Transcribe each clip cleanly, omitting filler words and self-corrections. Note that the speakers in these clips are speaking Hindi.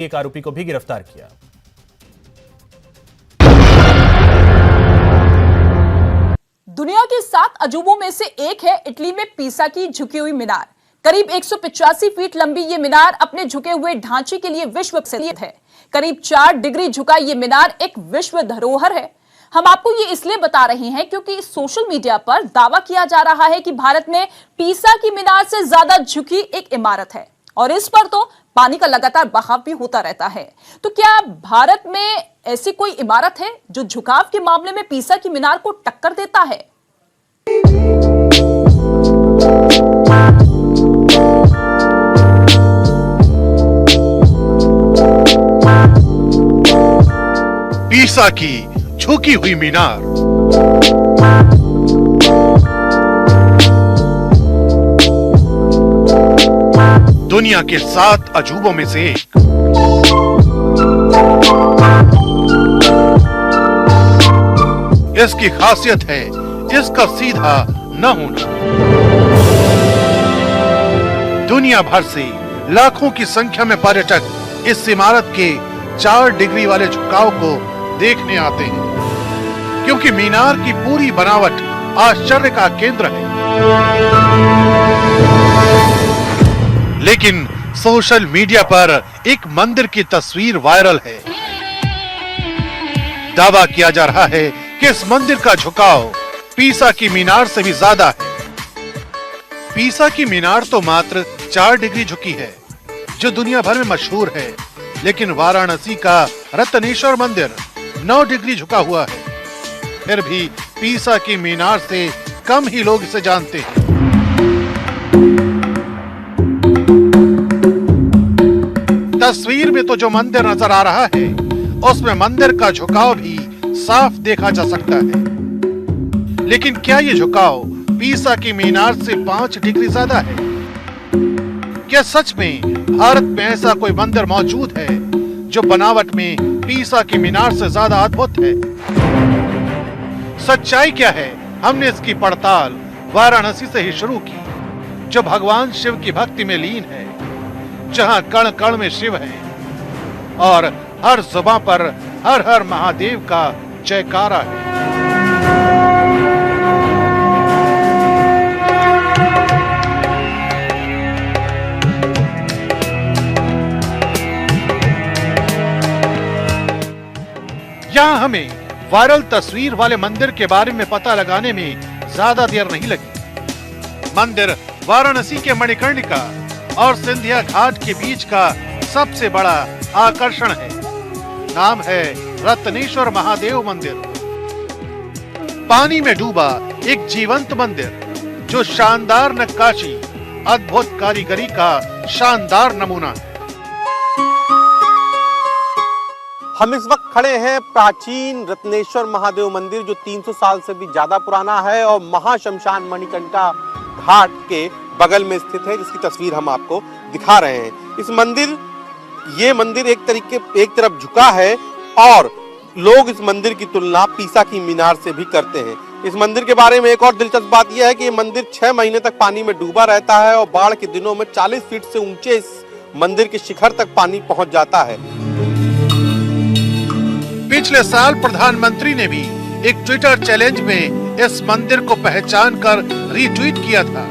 एक आरोपी को भी गिरफ्तार किया। दुनिया के 7 अजूबों में से एक है इटली में पीसा की झुकी हुई मीनार। करीब 185 फीट लंबी ये मीनार अपने झुके हुए ढांचे के लिए विश्व प्रसिद्ध है। करीब 4 डिग्री झुका ये मीनार एक विश्व धरोहर है। हम आपको ये इसलिए बता रहे हैं क्योंकि सोशल मीडिया पर दावा किया जा रहा है कि भारत में पीसा की मीनार से ज्यादा झुकी एक इमारत है और इस पर तो पानी का लगातार बहाव भी होता रहता है। तो क्या भारत में ऐसी कोई इमारत है जो झुकाव के मामले में पीसा की मीनार को टक्कर देता है? पीसा की झुकी हुई मीनार। दुनिया के 7 अजूबों में से एक। इसकी खासियत है इसका सीधा न होना। दुनिया भर से लाखों की संख्या में पर्यटक इस इमारत के 4 डिग्री वाले झुकाव को देखने आते हैं, क्योंकि मीनार की पूरी बनावट आश्चर्य का केंद्र है। लेकिन सोशल मीडिया पर एक मंदिर की तस्वीर वायरल है। दावा किया जा रहा है कि इस मंदिर का झुकाव पीसा की मीनार से भी ज्यादा है। पीसा की मीनार तो मात्र 4 डिग्री झुकी है, जो दुनिया भर में मशहूर है, लेकिन वाराणसी का रत्नेश्वर मंदिर 9 डिग्री झुका हुआ है। फिर भी पीसा की मीनार से कम ही लोग इसे जानते हैं। तस्वीर में तो जो मंदिर नजर आ रहा है, उसमें मंदिर का झुकाव भी साफ देखा जा सकता है। लेकिन क्या ये झुकाव पीसा की मीनार से 5 डिग्री ज्यादा है? क्या सच में भारत में ऐसा कोई मंदिर मौजूद है जो बनावट में पीसा की मीनार से ज्यादा अद्भुत है? सच्चाई क्या है? हमने इसकी पड़ताल वाराणसी से ही शुरू की, जो भगवान शिव की भक्ति में लीन है, जहां कण कण में शिव है और हर जुबां पर हर हर महादेव का जयकारा है। यहां हमें वायरल तस्वीर वाले मंदिर के बारे में पता लगाने में ज्यादा देर नहीं लगी। मंदिर वाराणसी के मणिकर्णिका और सिंधिया घाट के बीच का सबसे बड़ा आकर्षण है। नाम है रत्नेश्वर महादेव मंदिर। पानी में डूबा एक जीवंत मंदिर, जो शानदार नक्काशी, अद्भुत कारीगरी का शानदार नमूना है। हम इस वक्त खड़े हैं प्राचीन रत्नेश्वर महादेव मंदिर, जो 300 साल से भी ज्यादा पुराना है और महाशमशान मणिकर्णिका घाट के बगल में स्थित है, जिसकी तस्वीर हम आपको दिखा रहे हैं। ये मंदिर एक तरफ झुका है और लोग इस मंदिर की तुलना पीसा की मीनार से भी करते हैं। इस मंदिर के बारे में एक और दिलचस्प बात यह है कि ये मंदिर 6 महीने तक पानी में डूबा रहता है और बाढ़ के दिनों में 40 फीट से ऊंचे इस मंदिर के शिखर तक पानी पहुंच जाता है। पिछले साल प्रधानमंत्री ने भी एक ट्विटर चैलेंज में इस मंदिर को पहचान कर रीट्वीट किया था।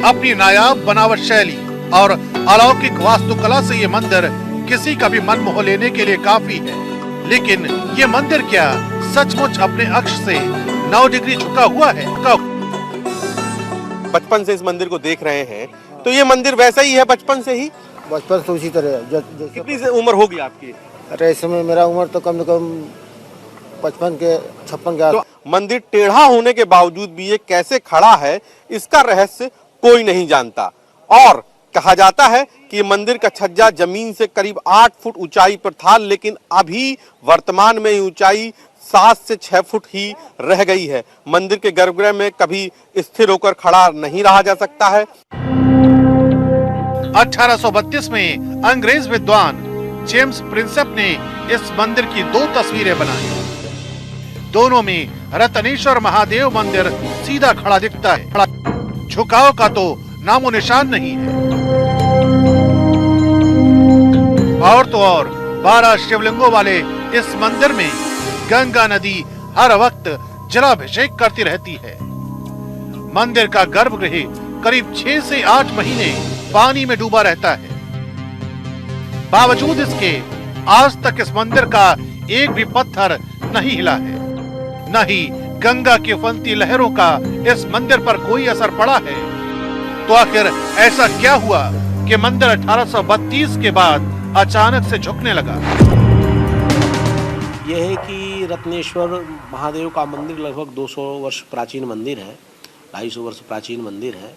अपनी नायाब बनावट शैली और अलौकिक वास्तुकला से ये मंदिर किसी का भी मन मोह लेने के लिए काफी है। लेकिन ये मंदिर क्या सचमुच अपने अक्ष से 9 डिग्री झुका हुआ है? बचपन से इस मंदिर को देख रहे हैं, तो ये मंदिर वैसा ही है बचपन से ही? बचपन से उसी तरह। कितनी से उम्र होगी आपकी? अरे इस समय मेरा उम्र तो कम से कम 55 के 56 के। तो मंदिर टेढ़ा होने के बावजूद भी ये कैसे खड़ा है, इसका रहस्य कोई नहीं जानता। और कहा जाता है कि मंदिर का छज्जा जमीन से करीब 8 फुट ऊंचाई पर था, लेकिन अभी वर्तमान में ऊंचाई 7 से 6 फुट ही रह गई है। मंदिर के गर्भगृह में कभी स्थिर होकर खड़ा नहीं रहा जा सकता है। 1832 में अंग्रेज विद्वान जेम्स प्रिंसेप ने इस मंदिर की 2 तस्वीरें बनाई। दोनों में रत्नेश्वर महादेव मंदिर सीधा खड़ा दिखता है, झुकाव का तो नामो निशान नहीं है। और तो और 12 शिवलिंगों वाले इस मंदिर में गंगा नदी हर वक्त जलाभिषेक करती रहती है। मंदिर का गर्भगृह करीब 6 से 8 महीने पानी में डूबा रहता है। बावजूद इसके आज तक इस मंदिर का एक भी पत्थर नहीं हिला है, न ही गंगा की उफनती लहरों का इस मंदिर पर कोई असर पड़ा है। तो आखिर ऐसा क्या हुआ कि मंदिर 1832 के बाद अचानक से झुकने लगा? यह है कि रत्नेश्वर महादेव का मंदिर लगभग 200 वर्ष प्राचीन मंदिर है, 250 वर्ष प्राचीन मंदिर है।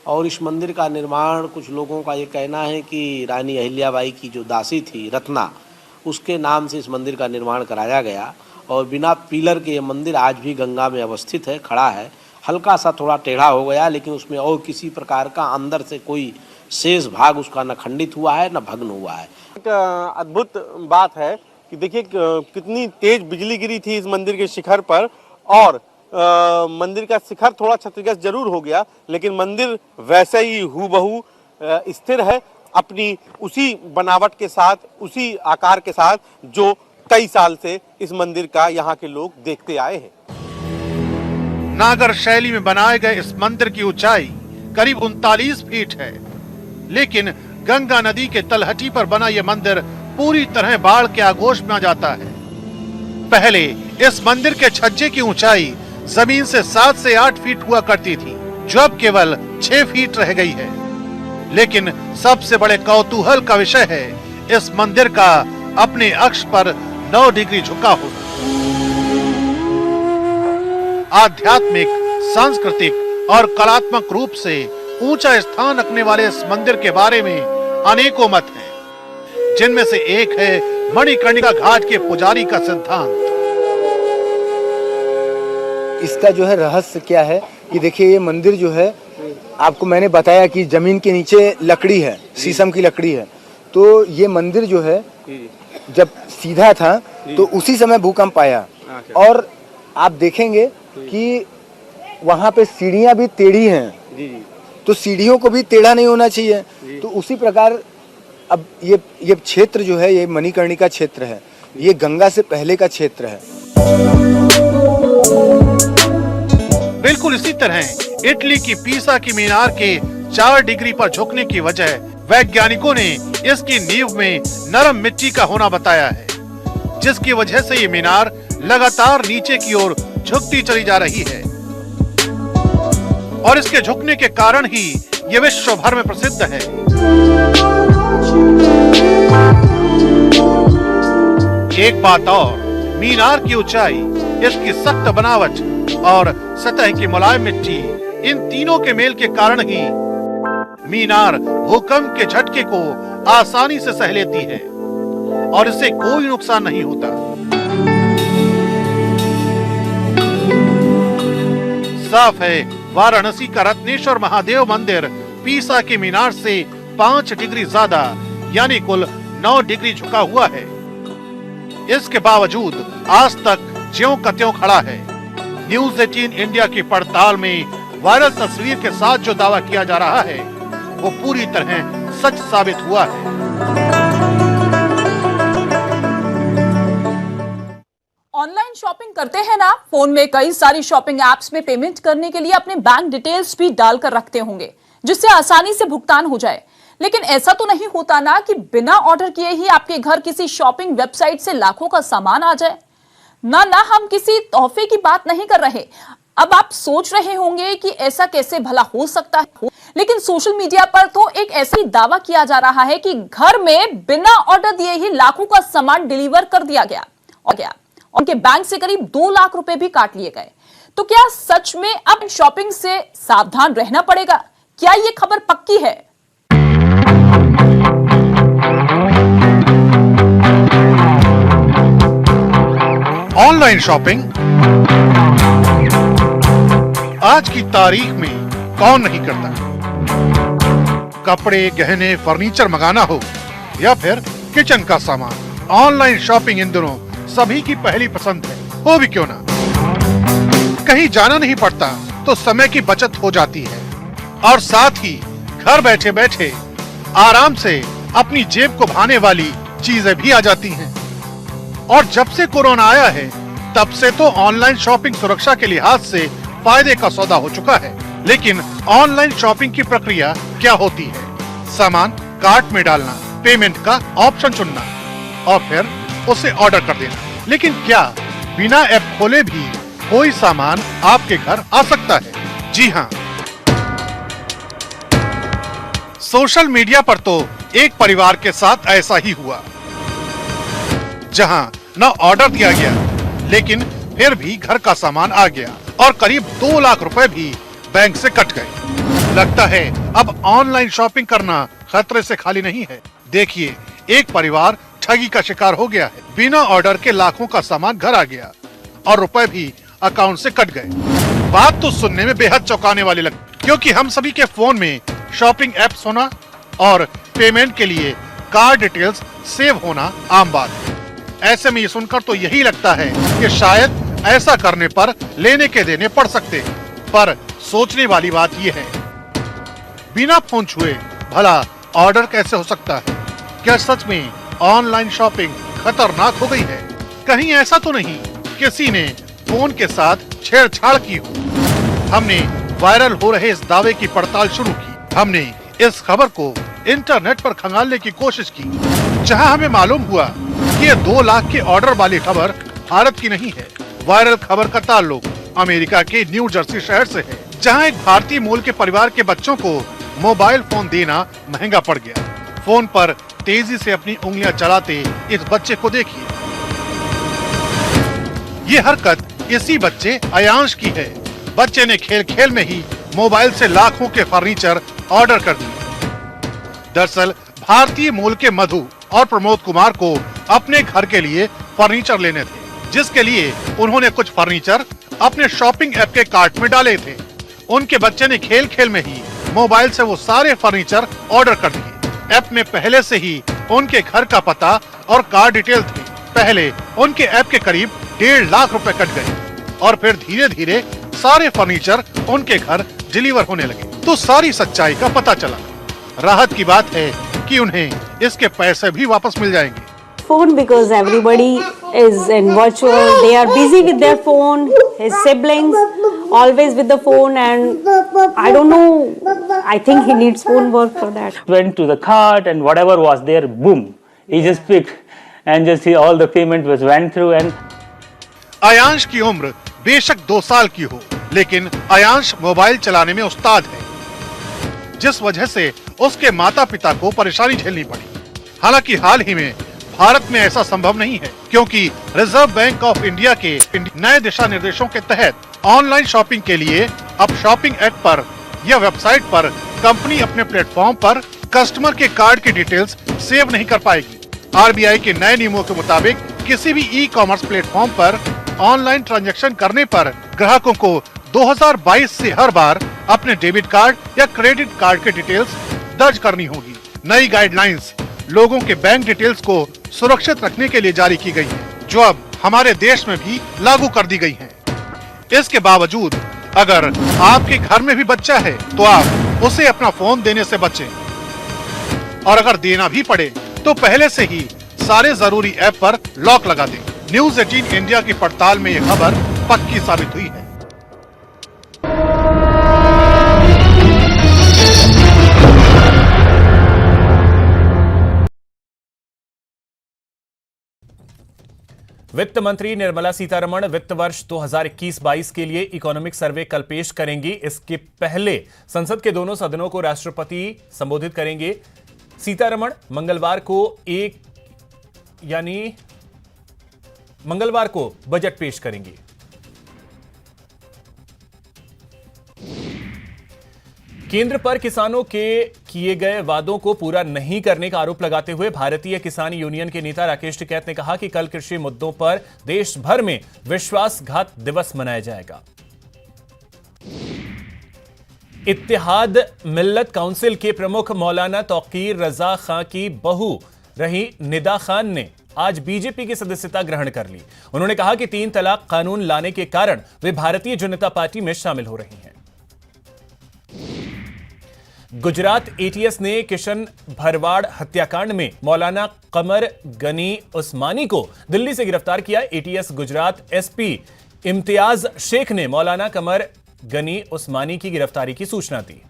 और इस मंदिर का निर्माण कुछ लोगों का ये कहना है कि रानी अहिल्याबाई की जो दासी थी रत्ना, उसके नाम से इस मंदिर का निर्माण कराया गया। और बिना पिलर के ये मंदिर आज भी गंगा में अवस्थित है, खड़ा है। हल्का सा थोड़ा टेढ़ा हो गया, लेकिन उसमें और किसी प्रकार का अंदर से कोई शेष भाग उसका न खंडित हुआ है न भग्न हुआ है। एक अद्भुत बात है कि देखिए कितनी तेज बिजली गिरी थी इस मंदिर के शिखर पर, और मंदिर का शिखर थोड़ा क्षतिग्रस्त जरूर हो गया, लेकिन मंदिर वैसे ही हूबहू स्थिर है अपनी उसी बनावट के साथ, उसी आकार के साथ जो कई साल से इस मंदिर का यहाँ के लोग देखते आए हैं। नागर शैली में बनाए गए इस मंदिर की ऊंचाई करीब 39 फीट है, लेकिन गंगा नदी के तलहटी पर बना यह मंदिर पूरी तरह बाढ़ के आगोश में आ जाता है। पहले इस मंदिर के छज्जे की ऊंचाई जमीन से 7 से 8 फीट हुआ करती थी, जो अब केवल 6 फीट रह गई है। लेकिन सबसे बड़े कौतूहल का विषय है इस मंदिर का अपने अक्ष पर 9 डिग्री झुका होना। आध्यात्मिक, सांस्कृतिक और कलात्मक रूप से ऊंचा स्थान रखने वाले इस मंदिर के बारे में अनेकों मत हैं, जिनमें से एक है मणिकर्णिका घाट के पुजारी का सिद्धांत। इसका जो है रहस्य क्या है कि देखिए ये मंदिर जो है, आपको मैंने बताया कि जमीन के नीचे लकड़ी है, शीशम की लकड़ी है। तो ये मंदिर जो है जब सीधा था तो उसी समय भूकंप आया, और आप देखेंगे कि वहाँ पे सीढ़ियाँ भी टेढ़ी हैं, तो सीढ़ियों को भी टेढ़ा नहीं होना चाहिए। तो उसी प्रकार अब ये क्षेत्र जो है, ये मणिकर्णिका क्षेत्र है, ये गंगा से पहले का क्षेत्र है। बिल्कुल इसी तरह इटली की पीसा की मीनार के 4 डिग्री पर झुकने की वजह वैज्ञानिकों ने इसकी नींव में नरम मिट्टी का होना बताया है, जिसकी वजह से ये मीनार लगातार नीचे की ओर झुकती चली जा रही है। और इसके झुकने के कारण ही ये विश्व भर में प्रसिद्ध है। एक बात और, मीनार की ऊंचाई, इसकी सख्त बनावट और सतह की मुलायम मिट्टी, इन तीनों के मेल के कारण ही मीनार भूकंप के झटके को आसानी से सह लेती है और इससे कोई नुकसान नहीं होता। साफ है, वाराणसी का रत्नेश्वर महादेव मंदिर पीसा के मीनार से 5 डिग्री ज्यादा यानी कुल 9 डिग्री झुका हुआ है। इसके बावजूद आज तक ज्यों का त्यों खड़ा है। न्यूज़ 18 इंडिया की पड़ताल में वायरल तस्वीर के साथ जो दावा किया जा रहा है वो पूरी तरह सच साबित हुआ है। ऑनलाइन शॉपिंग करते हैं ना, फोन में कई सारी शॉपिंग एप्स में पेमेंट करने के लिए अपने बैंक डिटेल्स भी डालकर रखते होंगे, जिससे आसानी से भुगतान हो जाए। लेकिन ऐसा तो नहीं होता ना कि बिना ऑर्डर किए ही आपके घर किसी शॉपिंग वेबसाइट से लाखों का सामान आ जाए। ना हम किसी तोहफे की बात नहीं कर रहे। अब आप सोच रहे होंगे कि ऐसा कैसे भला हो सकता है, लेकिन सोशल मीडिया पर तो एक ऐसा दावा किया जा रहा है कि घर में बिना ऑर्डर दिए ही लाखों का सामान डिलीवर कर दिया गया और उनके बैंक से करीब 2 लाख रुपए भी काट लिए गए। तो क्या सच में अब शॉपिंग से सावधान रहना पड़ेगा? क्या ये खबर पक्की है? ऑनलाइन शॉपिंग आज की तारीख में कौन नहीं करता? कपड़े, गहने, फर्नीचर मंगाना हो या फिर किचन का सामान, ऑनलाइन शॉपिंग इन दिनों सभी की पहली पसंद है, हो भी क्यों ना। कहीं जाना नहीं पड़ता तो समय की बचत हो जाती है और साथ ही घर बैठे बैठे आराम से अपनी जेब को भाने वाली चीजें भी आ जाती हैं। और जब से कोरोना आया है तब से तो ऑनलाइन शॉपिंग सुरक्षा के लिहाज से फायदे का सौदा हो चुका है। लेकिन ऑनलाइन शॉपिंग की प्रक्रिया क्या होती है? सामान कार्ट में डालना, पेमेंट का ऑप्शन चुनना और फिर उसे ऑर्डर कर देना। लेकिन क्या बिना ऐप खोले भी कोई सामान आपके घर आ सकता है? जी हाँ, सोशल मीडिया पर तो एक परिवार के साथ ऐसा ही हुआ, जहां न ऑर्डर दिया गया लेकिन फिर भी घर का सामान आ गया और करीब 2 लाख रुपए भी बैंक से कट गए। लगता है अब ऑनलाइन शॉपिंग करना खतरे से खाली नहीं है। देखिए, एक परिवार ठगी का शिकार हो गया है। बिना ऑर्डर के लाखों का सामान घर आ गया और रुपए भी अकाउंट से कट गए। बात तो सुनने में बेहद चौंकाने वाली लगती, क्योंकि हम सभी के फोन में शॉपिंग एप्स होना और पेमेंट के लिए कार्ड डिटेल्स सेव होना आम बात है। ऐसे में ये सुनकर तो यही लगता है कि शायद ऐसा करने पर लेने के देने पड़ सकते हैं। पर सोचने वाली बात ये है, बिना फोन छुए भला ऑर्डर कैसे हो सकता है? क्या सच में ऑनलाइन शॉपिंग खतरनाक हो गई है? कहीं ऐसा तो नहीं किसी ने फोन के साथ छेड़छाड़ की हो? हमने वायरल हो रहे इस दावे की पड़ताल शुरू की। हमने इस खबर को इंटरनेट पर खंगालने की कोशिश की, जहां हमें मालूम हुआ कि ये 2 लाख के ऑर्डर वाली खबर भारत की नहीं है। वायरल खबर का ताल्लुक अमेरिका के न्यू जर्सी शहर से है, जहां एक भारतीय मूल के परिवार के बच्चों को मोबाइल फोन देना महंगा पड़ गया। फोन पर तेजी से अपनी उंगलियां चलाते इस बच्चे को देखिए। ये हरकत इसी बच्चे अयांश की है। बच्चे ने खेल खेल में ही मोबाइल से लाखों के फर्नीचर ऑर्डर कर दिए। दरअसल भारतीय मूल के मधु और प्रमोद कुमार को अपने घर के लिए फर्नीचर लेने थे, जिसके लिए उन्होंने कुछ फर्नीचर अपने शॉपिंग ऐप के कार्ट में डाले थे। उनके बच्चे ने खेल खेल में ही मोबाइल से वो सारे फर्नीचर ऑर्डर कर दिए। ऐप में पहले से ही उनके घर का पता और कार्ड डिटेल थे। पहले उनके ऐप के करीब 1.5 लाख रुपए कट गए और फिर धीरे धीरे सारे फर्नीचर उनके घर डिलीवर होने लगे। तो सारी सच्चाई का पता चला। राहत की बात है कि उन्हें इसके पैसे भी वापस मिल जाएंगे। Phone, because everybody is in virtual, they are busy with their phone, his siblings always with the phone, and I don't know, I think he needs phone work for that. Went to the cart and whatever was there, boom, he just picked and just all the payment was went through. And Ayansh की उम्र बेशक 2 साल की हो, लेकिन अयांश मोबाइल चलाने में उस्ताद है, जिस वजह से उसके माता पिता को परेशानी झेलनी पड़ी। हालांकि हाल ही में भारत में ऐसा संभव नहीं है, क्योंकि रिजर्व बैंक ऑफ इंडिया के नए दिशा निर्देशों के तहत ऑनलाइन शॉपिंग के लिए अब शॉपिंग ऐप पर या वेबसाइट पर कंपनी अपने प्लेटफॉर्म पर कस्टमर के कार्ड की डिटेल्स सेव नहीं कर पाएगी। आरबीआई के नए नियमों के मुताबिक किसी भी ई कॉमर्स प्लेटफॉर्म पर ऑनलाइन ट्रांजैक्शन करने पर ग्राहकों को 2022 से हर बार अपने डेबिट कार्ड या क्रेडिट कार्ड के डिटेल्स दर्ज करनी होगी। नई गाइडलाइंस लोगों के बैंक डिटेल्स को सुरक्षित रखने के लिए जारी की गई है, जो अब हमारे देश में भी लागू कर दी गई है। इसके बावजूद अगर आपके घर में भी बच्चा है तो आप उसे अपना फोन देने से बचें, और अगर देना भी पड़े तो पहले से ही सारे जरूरी ऐप पर लॉक लगा दें। न्यूज़ 18 इंडिया की पड़ताल में यह खबर पक्की साबित हुई है। वित्त मंत्री निर्मला सीतारमण वित्त वर्ष 2021-22 के लिए इकोनॉमिक सर्वे कल पेश करेंगी। इसके पहले संसद के दोनों सदनों को राष्ट्रपति संबोधित करेंगे। सीतारमण मंगलवार को बजट पेश करेंगी। केंद्र पर किसानों के किए गए वादों को पूरा नहीं करने का आरोप लगाते हुए भारतीय किसान यूनियन के नेता राकेश टिकैत ने कहा कि कल कृषि मुद्दों पर देश भर में विश्वासघात दिवस मनाया जाएगा। इत्तेहाद मिल्लत काउंसिल के प्रमुख मौलाना तौकीर रजा खां की बहू रही निदा खान ने आज बीजेपी की सदस्यता ग्रहण कर ली। उन्होंने कहा कि 3 तलाक कानून लाने के कारण वे भारतीय जनता पार्टी में शामिल हो रही हैं। गुजरात एटीएस ने किशन भरवाड़ हत्याकांड में मौलाना कमर गनी उस्मानी को दिल्ली से गिरफ्तार किया। एटीएस गुजरात एसपी इम्तियाज शेख ने मौलाना कमर गनी उस्मानी की गिरफ्तारी की सूचना दी।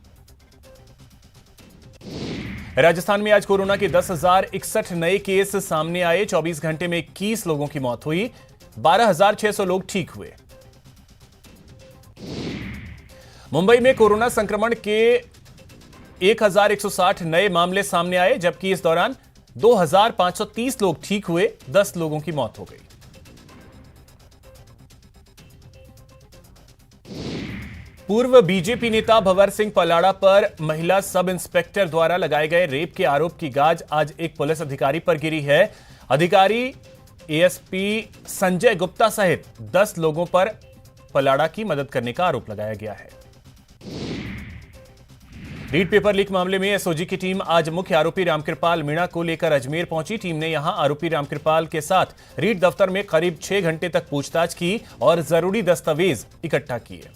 राजस्थान में आज कोरोना के 10,061 नए केस सामने आए। 24 घंटे में 21 लोगों की मौत हुई। 12,600 लोग ठीक हुए। मुंबई में कोरोना संक्रमण के 1,160 नए मामले सामने आए, जबकि इस दौरान 2,530 लोग ठीक हुए। 10 लोगों की मौत हो गई। पूर्व बीजेपी नेता भंवर सिंह पलाड़ा पर महिला सब इंस्पेक्टर द्वारा लगाए गए रेप के आरोप की गाज आज एक पुलिस अधिकारी पर गिरी है। अधिकारी एएसपी संजय गुप्ता सहित 10 लोगों पर पलाड़ा की मदद करने का आरोप लगाया गया है। रीट पेपर लीक मामले में एसओजी की टीम आज मुख्य आरोपी रामकृपाल मीणा को लेकर अजमेर पहुंची। टीम ने यहां आरोपी रामकृपाल के साथ रीट दफ्तर में करीब 6 घंटे तक पूछताछ की और जरूरी दस्तावेज इकट्ठा किए।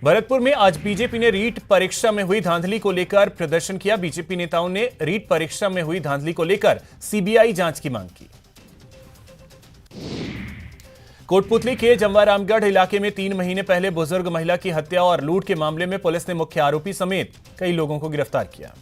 भरतपुर में आज बीजेपी ने रीट परीक्षा में हुई धांधली को लेकर प्रदर्शन किया। बीजेपी नेताओं ने रीट परीक्षा में हुई धांधली को लेकर सीबीआई जांच की मांग की। कोटपुतली के जमवारामगढ़ इलाके में 3 महीने पहले बुजुर्ग महिला की हत्या और लूट के मामले में पुलिस ने मुख्य आरोपी समेत कई लोगों को गिरफ्तार किया।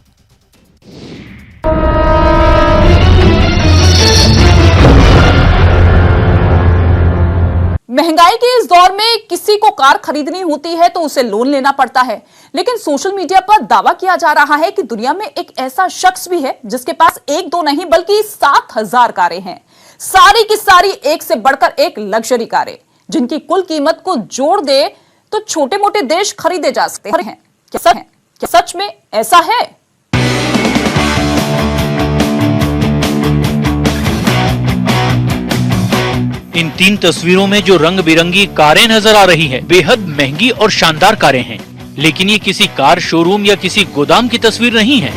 महंगाई के इस दौर में किसी को कार खरीदनी होती है तो उसे लोन लेना पड़ता है, लेकिन सोशल मीडिया पर दावा किया जा रहा है कि दुनिया में एक ऐसा शख्स भी है जिसके पास 1-2 नहीं बल्कि 7,000 कारें हैं। सारी की सारी एक से बढ़कर एक लग्जरी कारें, जिनकी कुल कीमत को जोड़ दे तो छोटे मोटे देश खरीदे जा सकते हैं। क्या सच में ऐसा है? इन 3 तस्वीरों में जो रंग बिरंगी कारें नजर आ रही है, बेहद महंगी और शानदार कारें हैं, लेकिन ये किसी कार शोरूम या किसी गोदाम की तस्वीर नहीं है।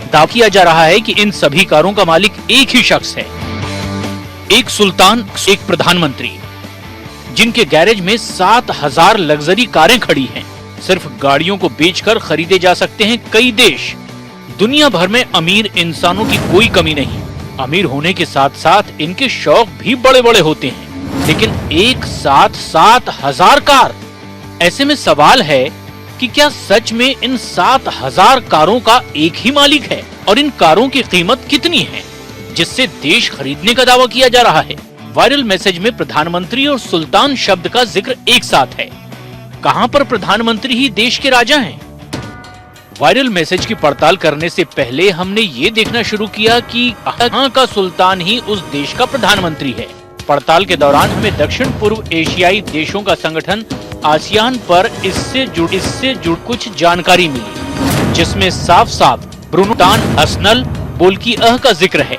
दावा किया जा रहा है कि इन सभी कारों का मालिक एक ही शख्स है, एक सुल्तान, एक प्रधानमंत्री, जिनके गैरेज में 7,000 लग्जरी कारें खड़ी हैं। सिर्फ गाड़ियों को बेचकर खरीदे जा सकते हैं कई देश। दुनिया भर में अमीर इंसानों की कोई कमी नहीं। अमीर होने के साथ साथ इनके शौक भी बड़े बड़े होते हैं, लेकिन एक साथ 7,000 कार। ऐसे में सवाल है कि क्या सच में इन 7,000 कारों का एक ही मालिक है और इन कारों की कीमत कितनी है जिससे देश खरीदने का दावा किया जा रहा है। वायरल मैसेज में प्रधानमंत्री और सुल्तान शब्द का जिक्र एक साथ है। कहां पर प्रधानमंत्री ही देश के राजा हैं? वायरल मैसेज की पड़ताल करने से पहले हमने ये देखना शुरू किया कि कहां का सुल्तान ही उस देश का प्रधानमंत्री है। पड़ताल के दौरान हमें दक्षिण पूर्व एशियाई देशों का संगठन आसियान पर इससे जुड़ कुछ जानकारी मिली, जिसमें साफ साफ ब्रूनेई, हसनल, बोल्किअह का जिक्र है।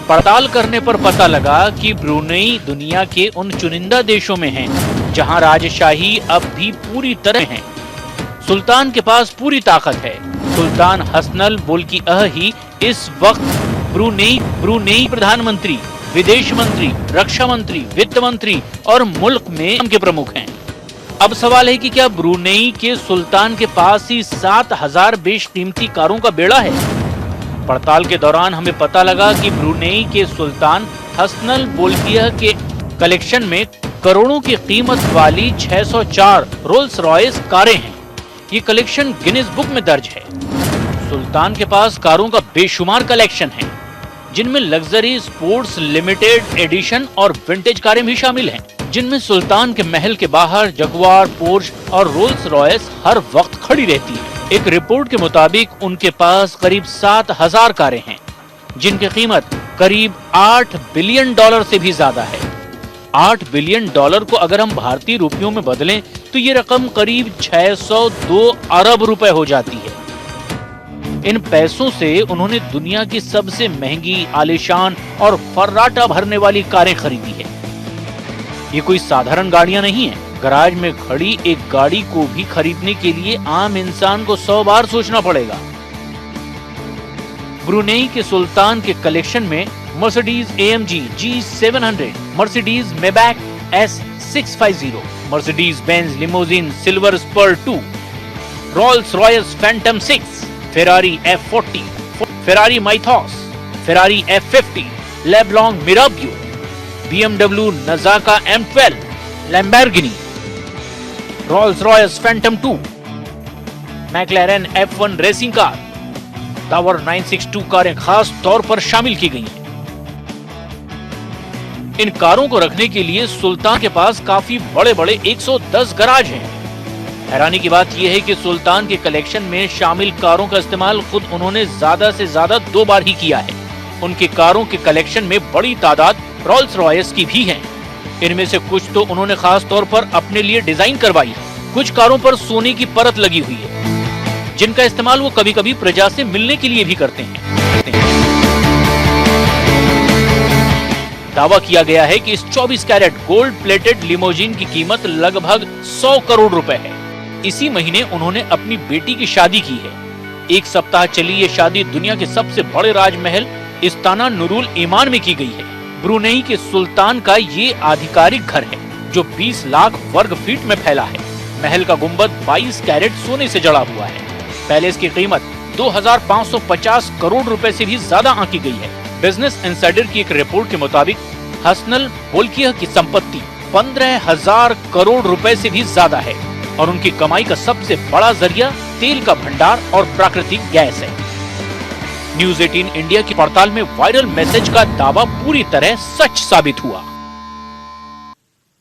पड़ताल करने पर पता लगा कि ब्रूनेई दुनिया के उन चुनिंदा देशों में है जहां राजशाही अब भी पूरी तरह है। सुल्तान के पास पूरी ताकत है। सुल्तान हसनल बोल्किअह ही इस वक्त ब्रूनेई प्रधानमंत्री, विदेश मंत्री, रक्षा मंत्री, वित्त मंत्री और मुल्क में के प्रमुख हैं। अब सवाल है कि क्या ब्रूनेई के सुल्तान के पास ही 7,000 बेशकीमती कारों का बेड़ा है? पड़ताल के दौरान हमें पता लगा कि ब्रूनेई के सुल्तान हसनल बोल्किअह के कलेक्शन में करोड़ों की कीमत वाली 604 रोल्स रॉयस कारें हैं। ये कलेक्शन गिनीज बुक में दर्ज है। सुल्तान के पास कारों का बेशुमार कलेक्शन है, जिनमें लग्जरी, स्पोर्ट्स, लिमिटेड एडिशन और विंटेज कारें भी शामिल हैं, जिनमें सुल्तान के महल के बाहर जगुआर, पोर्श और रोल्स रॉयस हर वक्त खड़ी रहती है। एक रिपोर्ट के मुताबिक उनके पास करीब 7,000 कारें हैं, जिनकी कीमत करीब $8 बिलियन से भी ज्यादा है। $8 बिलियन को अगर हम भारतीय रुपयों में बदलें तो ये रकम करीब 602 अरब रुपए हो जाती है। इन पैसों से उन्होंने दुनिया की सबसे महंगी, आलीशान और फर्राटा भरने वाली कारें खरीदी है। ये कोई साधारण गाड़ियां नहीं है। गराज में खड़ी एक गाड़ी को भी खरीदने के लिए आम इंसान को 100 बार सोचना पड़ेगा। ब्रूनेई के सुल्तान के कलेक्शन में Mercedes AMG G700, Mercedes Maybach S650, Mercedes-Benz Limousine Silver Spur 2, Rolls-Royce Phantom 6, Ferrari F40, Ferrari Mythos, Ferrari F50, Leblon Mirabio, BMW Nazca M12, Lamborghini, Rolls-Royce Phantom 2, McLaren F1 racing car, tower 962 कारें खास तौर पर शामिल की गई हैं। इन कारों को रखने के लिए सुल्तान के पास काफी बड़े-बड़े 110 गराज हैं। हैरानी की बात यह है कि सुल्तान के कलेक्शन में शामिल कारों का इस्तेमाल खुद उन्होंने ज्यादा से ज्यादा 2 बार ही किया है। उनके कारों के कलेक्शन में बड़ी तादाद रॉल्स रॉयस की भी है। इनमें से कुछ तो उन्होंने खास तौर पर अपने लिए डिजाइन करवाई है। कुछ कारों पर सोने की परत लगी हुई है, जिनका इस्तेमाल वो कभी-कभी प्रजा से मिलने के लिए भी करते हैं। दावा किया गया है कि इस 24 कैरेट गोल्ड प्लेटेड लिमोजिन की कीमत लगभग 100 करोड़ रुपए है। इसी महीने उन्होंने अपनी बेटी की शादी की है। 1 सप्ताह चली ये शादी दुनिया के सबसे बड़े राजमहल इस्ताना नुरुल ईमान में की गई है। ब्रुनेई के सुल्तान का ये आधिकारिक घर है, जो 20 लाख वर्ग फीट में फैला है। महल का गुंबद 22 कैरेट सोने से जड़ा हुआ है। पैलेस की कीमत 2550 करोड़ रुपए से भी ज्यादा आंकी गई है। बिजनेस इंसाइडर की एक रिपोर्ट के मुताबिक हसनल बोल्किया की संपत्ति 15,000 करोड़ रुपए से भी ज्यादा है और उनकी कमाई का सबसे बड़ा जरिया तेल का भंडार और प्राकृतिक गैस है। न्यूज़ 18 इंडिया की पड़ताल में वायरल मैसेज का दावा पूरी तरह सच साबित हुआ।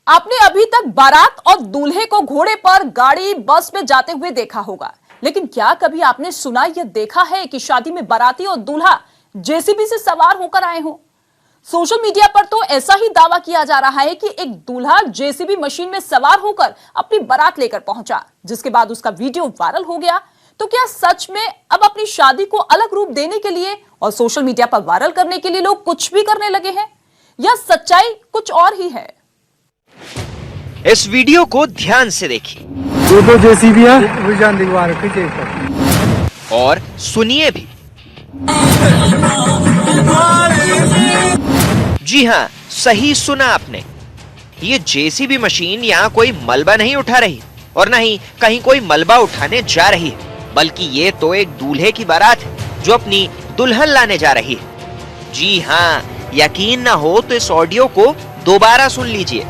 आपने अभी तक बारात और दूल्हे को घोड़े पर, गाड़ी, बस में जाते हुए देखा होगा, लेकिन क्या कभी आपने सुना या देखा है कि शादी में बाराती और दूल्हा जेसीबी से सवार होकर आए हों? सोशल मीडिया पर तो ऐसा ही दावा किया जा रहा है कि एक दूल्हा जेसीबी मशीन में सवार होकर अपनी बारात लेकर पहुंचा, जिसके बाद उसका वीडियो वायरल हो गया। तो क्या सच में अब अपनी शादी को अलग रूप देने के लिए और सोशल मीडिया पर वायरल करने के लिए लोग कुछ भी करने लगे हैं, या सच्चाई कुछ और ही है? इस वीडियो को ध्यान से देखिए। दो जेसीबी और सुनिए भी। जी हाँ, सही सुना आपने। ये जेसीबी मशीन यहाँ कोई मलबा नहीं उठा रही और न ही कहीं कोई मलबा उठाने जा रही है, बल्कि ये तो एक दूल्हे की बारात है जो अपनी दुल्हन लाने जा रही है। जी हाँ, यकीन ना हो तो इस ऑडियो को दोबारा सुन लीजिए।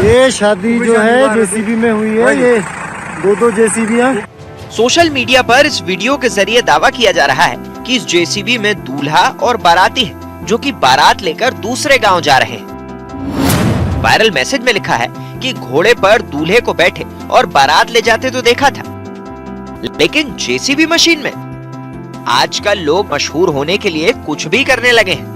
ये शादी जो है जेसीबी में हुई है, ये दो जेसीबी है। सोशल मीडिया पर इस वीडियो के जरिए दावा किया जा रहा है कि इस जेसीबी में दूल्हा और बाराती है, जो कि बारात लेकर दूसरे गांव जा रहे हैं। वायरल मैसेज में लिखा है कि घोड़े पर दूल्हे को बैठे और बारात ले जाते तो देखा था, लेकिन जेसीबी मशीन में। आजकल लोग मशहूर होने के लिए कुछ भी करने लगे हैं।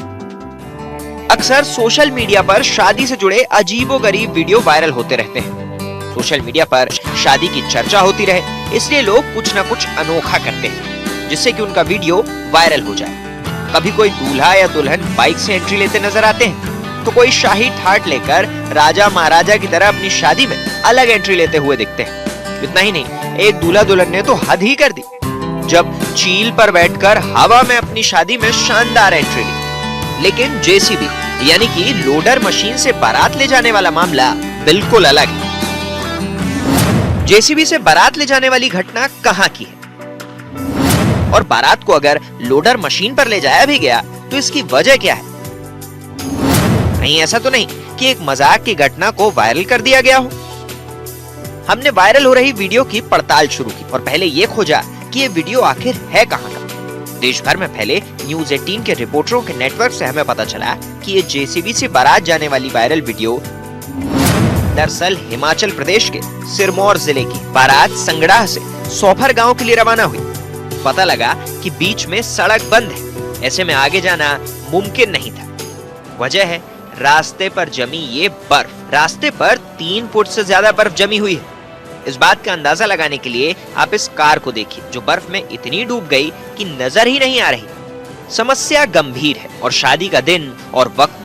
अक्सर सोशल मीडिया पर शादी से जुड़े अजीबोगरीब वीडियो वायरल होते रहते हैं। सोशल मीडिया पर शादी की चर्चा होती रहे, इसलिए लोग कुछ न कुछ अनोखा करते हैं, जिससे कि उनका वीडियो वायरल हो जाए। कभी कोई दूल्हा या दुल्हन बाइक से एंट्री लेते नजर आते हैं, तो कोई शाही ठाट लेकर राजा महाराजा की तरह अपनी शादी में अलग एंट्री लेते हुए दिखते हैं। इतना ही नहीं, एक दूल्हा दुल्हन ने तो हद ही कर दी जब चील पर बैठकर हवा में अपनी शादी में शानदार एंट्री ली। लेकिन जेसीबी यानी कि लोडर मशीन से बारात ले जाने वाला मामला बिल्कुल अलग है। जेसीबी से बारात ले जाने वाली घटना कहां की है, और बारात को अगर लोडर मशीन पर ले जाया भी गया तो इसकी वजह क्या है? नहीं, ऐसा तो नहीं कि एक मजाक की घटना को वायरल कर दिया गया हो। हमने वायरल हो रही वीडियो की पड़ताल शुरू की और पहले ये खोजा कि ये वीडियो आखिर है कहां का। देश भर में फैले न्यूज़ 18 के रिपोर्टरों के नेटवर्क से हमें पता चला कि ये जेसीबी से बारात जाने वाली वायरल वीडियो दरअसल हिमाचल प्रदेश के सिरमौर जिले की बारात संगड़ाह से सोफर गांव के लिए रवाना हुई। पता लगा कि बीच में सड़क बंद है, ऐसे में आगे जाना मुमकिन नहीं था। वजह है रास्ते पर जमी ये बर्फ। रास्ते पर 3 फुट से ज्यादा बर्फ जमी हुई है। इस बात का अंदाजा लगाने के लिए आप इस कार को देखिए, जो बर्फ में इतनी डूब गई कि नजर ही नहीं आ रही। समस्या गंभीर है और शादी का दिन और वक्त